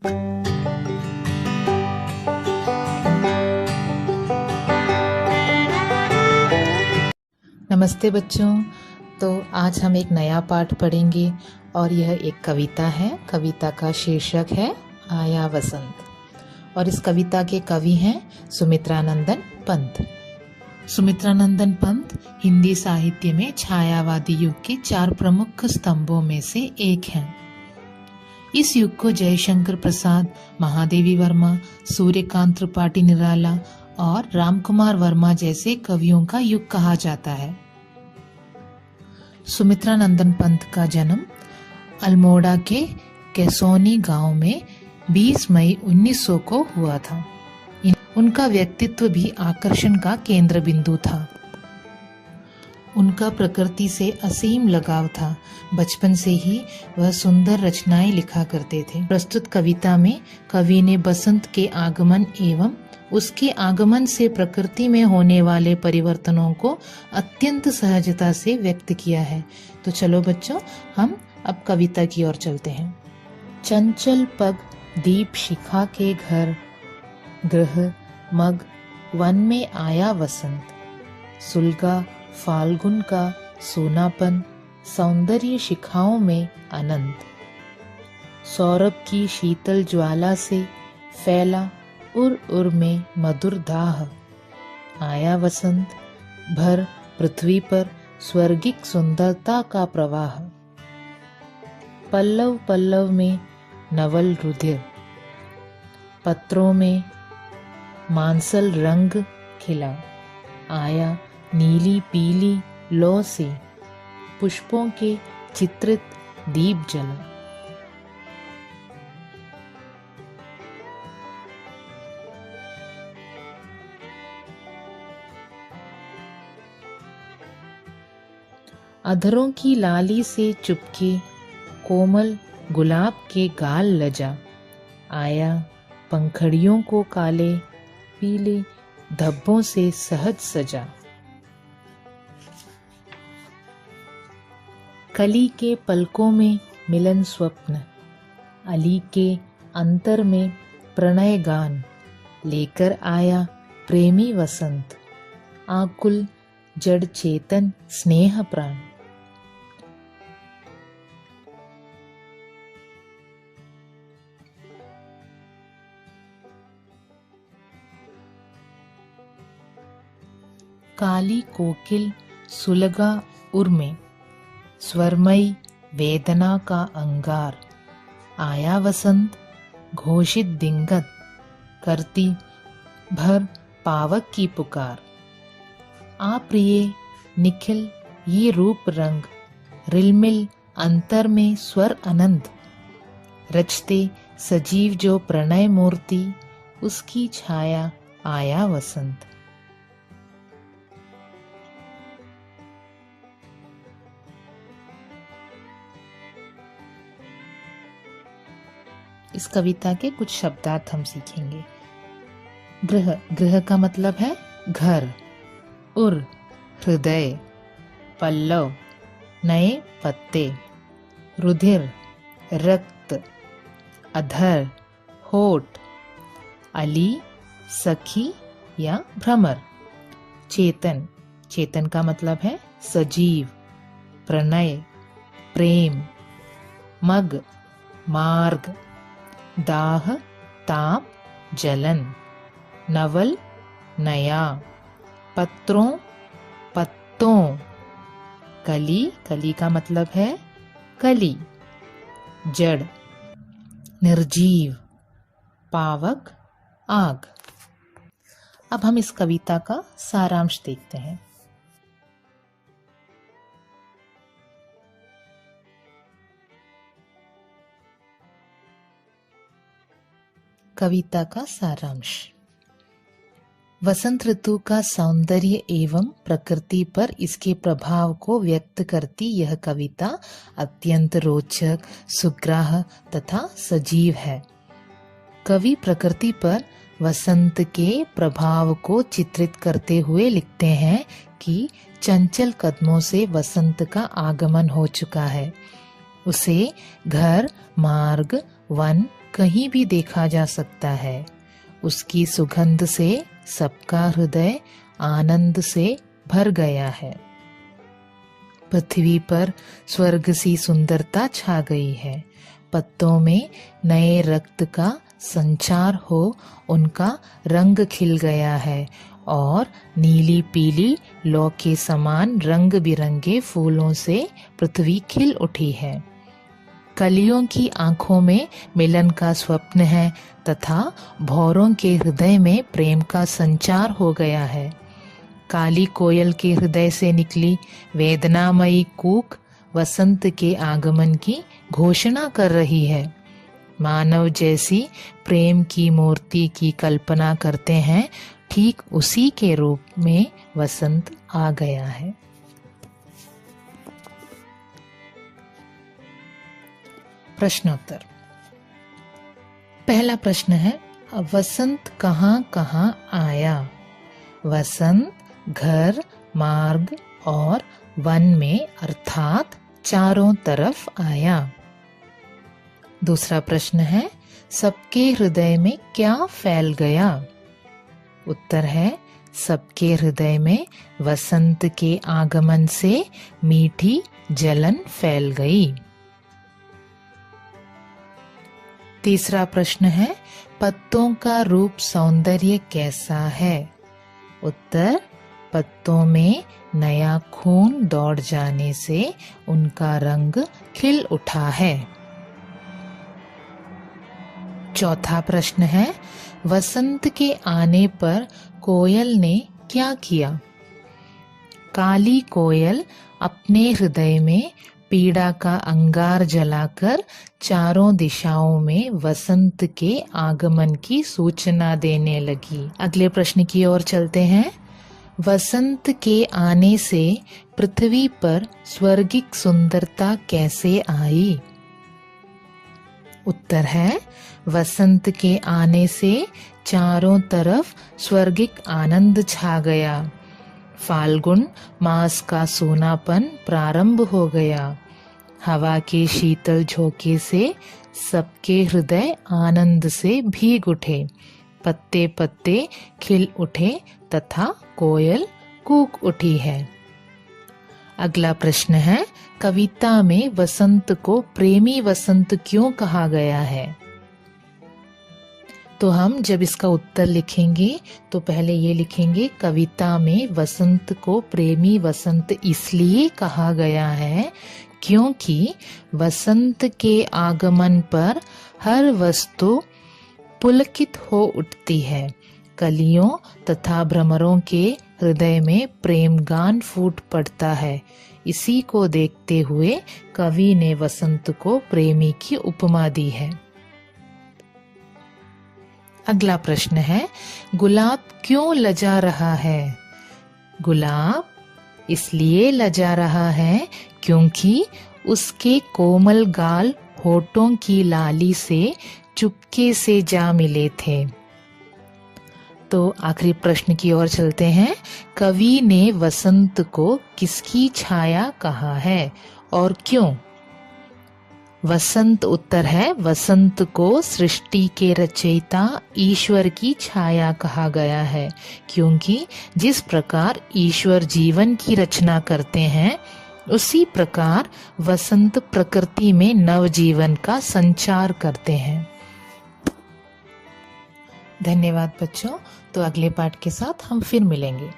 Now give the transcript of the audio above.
नमस्ते बच्चों। तो आज हम एक नया पाठ पढ़ेंगे और यह एक कविता है। कविता का शीर्षक है आया वसंत और इस कविता के कवि हैं सुमित्रानंदन पंत। सुमित्रानंदन पंत हिंदी साहित्य में छायावादी युग के 4 प्रमुख स्तंभों में से एक हैं। इस युग को जयशंकर प्रसाद, महादेवी वर्मा, सूर्यकांत त्रिपाठी निराला और रामकुमार वर्मा जैसे कवियों का युग कहा जाता है। सुमित्रानंदन पंत का जन्म अल्मोड़ा के कैसोनी गांव में 20 मई 1900 को हुआ था। उनका व्यक्तित्व भी आकर्षण का केंद्र बिंदु था। उनका प्रकृति से असीम लगाव था। बचपन से ही वह सुंदर रचनाएं लिखा करते थे। प्रस्तुत कविता में कवि ने बसंत के आगमन एवं उसके आगमन से प्रकृति में होने वाले परिवर्तनों को अत्यंत सहजता से व्यक्त किया है। तो चलो बच्चों, हम अब कविता की ओर चलते हैं। चंचल पग दीप शिखा के घर, ग्रह मग वन में आया वसंत। सुलगा फाल्गुन का सोनापन, सौंदर्य शिखाओं में अनंत। सौरभ की शीतल ज्वाला से फैला उर उर में मधुर दाह। आया वसंत, भर पृथ्वी पर स्वर्गिक सुंदरता का प्रवाह। पल्लव पल्लव में नवल रुधिर, पत्रों में मांसल रंग खिला। आया नीली पीली लौ से, पुष्पों के चित्रित दीप जला। अधरों की लाली से चुपके कोमल गुलाब के गाल लजा। आया पंखड़ियों को काले पीले धब्बों से सहज सजा। कली के पलकों में मिलन स्वप्न, अली के अंतर में प्रणय गान। लेकर आया प्रेमी वसंत, आकुल जड़ चेतन स्नेह प्राण। काली कोकिल सुलगा उर में, स्वरमयी वेदना का अंगार। आया वसंत, घोषित दिंगत करती भर पावक की पुकार। आ प्रिय निखिल ये रूप रंग, रिलमिल अंतर में स्वर अनंत। रचते सजीव जो प्रणय मूर्ति, उसकी छाया आया वसंत। इस कविता के कुछ शब्दार्थ हम सीखेंगे। ग्रह, ग्रह का मतलब है घर। उर हृदय, पल्लव नए पत्ते। रुधिर रक्त, अधर होठ। अली सखी या भ्रमर। चेतन, चेतन का मतलब है सजीव। प्रणय प्रेम। मग मार्ग। दाह ताप जलन। नवल नया। पत्रों पत्तों। कली, कली का मतलब है कली। जड़ निर्जीव। पावक आग। अब हम इस कविता का सारांश देखते हैं। कविता का सारांश। वसंत ऋतु का सौंदर्य एवं प्रकृति पर इसके प्रभाव को व्यक्त करती यह कविता अत्यंत रोचक, सुग्राह तथा सजीव है। कवि प्रकृति पर वसंत के प्रभाव को चित्रित करते हुए लिखते हैं कि चंचल कदमों से वसंत का आगमन हो चुका है। उसे घर, मार्ग, वन कहीं भी देखा जा सकता है। उसकी सुगंध से सबका हृदय आनंद से भर गया है। पृथ्वी पर स्वर्ग सी सुंदरता छा गई है। पत्तों में नए रक्त का संचार हो उनका रंग खिल गया है और नीली पीली लौ के समान रंग बिरंगे फूलों से पृथ्वी खिल उठी है। कलियों की आंखों में मिलन का स्वप्न है तथा भौरों के हृदय में प्रेम का संचार हो गया है। काली कोयल के हृदय से निकली वेदनामयी कूक वसंत के आगमन की घोषणा कर रही है। मानव जैसी प्रेम की मूर्ति की कल्पना करते हैं, ठीक उसी के रूप में वसंत आ गया है। प्रश्नोत्तर। पहला प्रश्न है, वसंत कहाँ कहाँ आया? वसंत घर, मार्ग और वन में अर्थात चारों तरफ आया। दूसरा प्रश्न है, सबके हृदय में क्या फैल गया? उत्तर है, सबके हृदय में वसंत के आगमन से मीठी जलन फैल गई। तीसरा प्रश्न है, पत्तों का रूप सौंदर्य कैसा है? उत्तर, पत्तों में नया खून दौड़ जाने से उनका रंग खिल उठा है। चौथा प्रश्न है, वसंत के आने पर कोयल ने क्या किया? काली कोयल अपने हृदय में पीड़ा का अंगार जलाकर चारों दिशाओं में वसंत के आगमन की सूचना देने लगी। अगले प्रश्न की ओर चलते हैं। वसंत के आने से पृथ्वी पर स्वर्गिक सुंदरता कैसे आई? उत्तर है, वसंत के आने से चारों तरफ स्वर्गिक आनंद छा गया। फाल्गुन मास का सोनापन प्रारंभ हो गया। हवा के शीतल झोंके से सबके हृदय आनंद से भीग उठे। पत्ते पत्ते खिल उठे तथा कोयल कूक उठी है। अगला प्रश्न है, कविता में वसंत को प्रेमी वसंत क्यों कहा गया है? तो हम जब इसका उत्तर लिखेंगे तो पहले ये लिखेंगे, कविता में वसंत को प्रेमी वसंत इसलिए कहा गया है क्योंकि वसंत के आगमन पर हर वस्तु पुलकित हो उठती है। कलियों तथा भ्रमरों के हृदय में प्रेम गान फूट पड़ता है। इसी को देखते हुए कवि ने वसंत को प्रेमी की उपमा दी है। अगला प्रश्न है, गुलाब क्यों लजा रहा है? गुलाब इसलिए लजा रहा है क्योंकि उसके कोमल गाल होठों की लाली से चुपके से जा मिले थे। तो आखिरी प्रश्न की ओर चलते हैं। कवि ने वसंत को किसकी छाया कहा है और क्यों? वसंत उत्तर है, वसंत को सृष्टि के रचयिता ईश्वर की छाया कहा गया है क्योंकि जिस प्रकार ईश्वर जीवन की रचना करते हैं उसी प्रकार वसंत प्रकृति में नवजीवन का संचार करते हैं। धन्यवाद बच्चों। तो अगले पाठ के साथ हम फिर मिलेंगे।